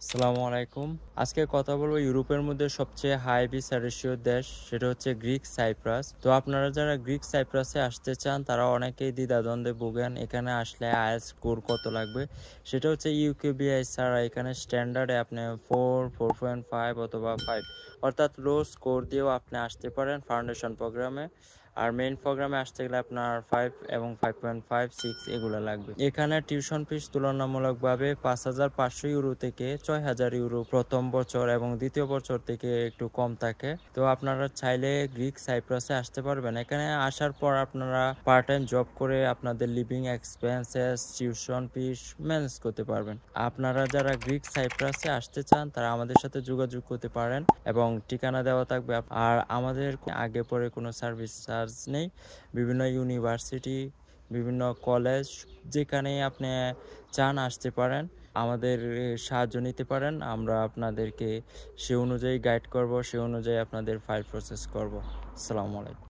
আসসালামু আলাইকুম। আজকে কথা বলবো ইউরোপের মধ্যে সবচেয়ে হাই ভিসা রেশিও দেশ, সেটা হচ্ছে গ্রিক সাইপ্রাস। তো আপনারা যারা গ্রিক সাইপ্রাসে আসতে চান তারা অনেকেই দ্বিধাদ্বন্দ্বে ভোগেন এখানে আসলে আইএলটিএস স্কোর কত লাগবে। সেটা হচ্ছে ইউকেবিআই ছাড়া এখানে স্ট্যান্ডার্ডে আপনি 4.5 অথবা 5 অর্থাৎ লো স্কোর দিয়েও আপনি আসতে পারেন ফাউন্ডেশন প্রোগ্রামে। আর মেইন প্রোগ্রামে আসতে গেলে আপনার 5 এবং 5.5 6 এগুলো লাগবে। এখানে টিউশন ফিস তুলনামূলকভাবে 5,500 ইউরো থেকে 6,000 ইউরো প্রথম বছর এবং দ্বিতীয় বছর থেকে একটু কম থাকে। তো আপনারা চাইলে গ্রিক সাইপ্রাসে আসতে পারবেন। এখানে আসার পর আপনারা পার্ট টাইম জব করে আপনাদের living expenses, tuition fees manage করতে পারবেন। আপনারা যারা গ্রিক সাইপ্রাসে আসতে চান তারা আমাদের সাথে যোগাযোগ করতে পারেন এবং ঠিকানা দেওয়া থাকবে। আর আমাদের আগে পরে কোনো সার্ভিস চার্জ নেই। বিভিন্ন ইউনিভার্সিটি, বিভিন্ন কলেজ, যেখানেই আপনি চান আসতে পারেন, আমাদের সাহায্য নিতে পারেন। আমরা আপনাদেরকে সে অনুযায়ী গাইড করব, সে অনুযায়ী আপনাদের ফাইল প্রসেস করব। আসসালামু আলাইকুম।